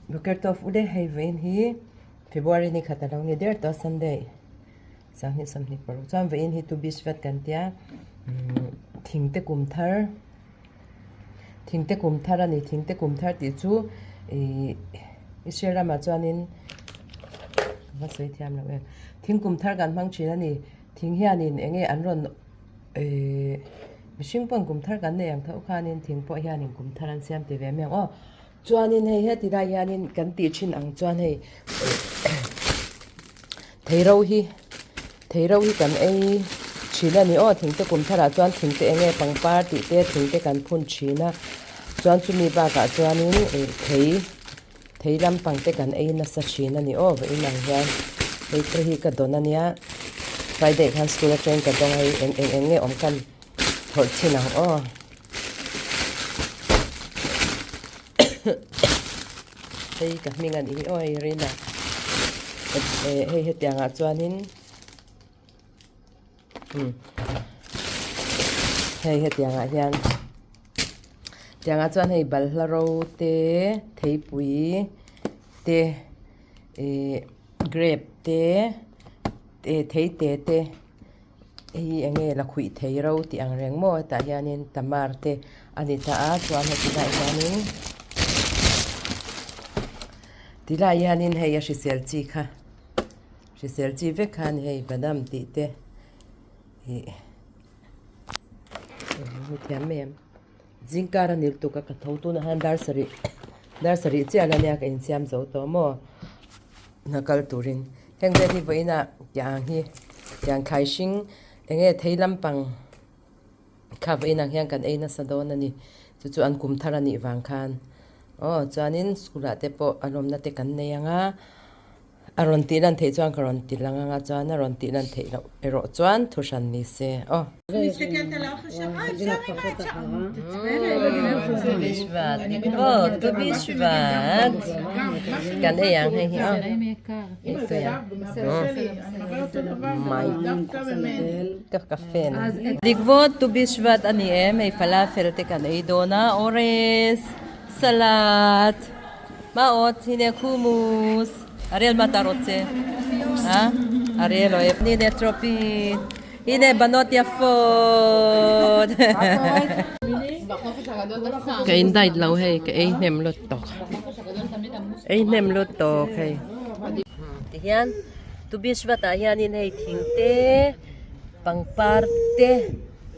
Boker tof ude hay vein hi February ni khatalong ni der to Sunday sang hi samni paru cham vein hi tu bisvat kan tia thingte kumthar ani thingte kumthar ti chu isera ma chuanin ma sei thiam lo thing kumthar kan mang thina ni thing hianin enge anron mishing pon kumthar kan ne yang thau khanin thing po hianin kumthar an siam te ve meng chuanin hei he tira hianin kan ti thin ang chuan hei theiro hi kan ei thina ni thingte kumthara chuan thingte enge pangpar ti te thingte kan phun thina chuan chumi ba ka chuanin theilam pangte kan ei na sa thina ni ve inang hian ei tre hi ka dona nia Friday kan school train ka dong hei enge om kan thor thinang hei ka mingan i rina hei hetianga chuanin hei hetianga hian tianga chuan hei balhlaro te theipui te grape te theite te hei enge la khui theiro ti ang reng mo ta hianin tamar te ani ta a chuan hetina hianin tila hianin hei a hriselchi kha hriselchi ve khan hei badam ti te thiam mem zingkara nil tuka ka thau tu na han darsari che ala nya ka in siam zo to mo nakal turin hengbe hi voina yang khai sing enge theilam pang kha voina hyang kan eina sadon ani chu an kum tharani wang khan chuanin skula te po alom na te kan neyanga aron tilan thei chuan karon tilanga nga chuan aron tilan thei lo ero chuan thushan ni se tu bishvat kan e yang hei hi itu ya mai ka cafe digvot tu bishvat ani ei falafel te kan ei dona ores salad maot hine hummus Ariel Matarotse. Ha? Ariel, ni ne tropi. Ine banot ya food. Kain dai lau hey, kain nem lot tok. Ei nem lot tok hey. Tiyan, tu biswata hianin hey thingte pangparte.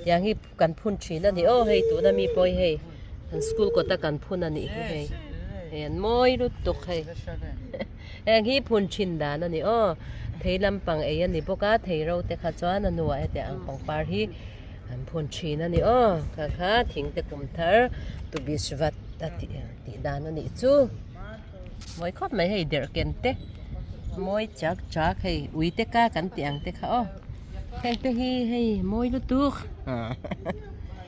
Yang hi kan phun thina ni hey tu na mi poi hey. School ko ta kan phun ani hey. Ayan moi lut tok hey. Ang hi phun chin da na ni theilam pang e ani boka theiro te kha chuan anuwa te ang pangpar hi an phun chin ani kha thingte kumthar tu biswat ti da na ni chu moi khop mai hei der kente moi chak hei uite ka kan tiang te kha hei te hi hei moi lu tu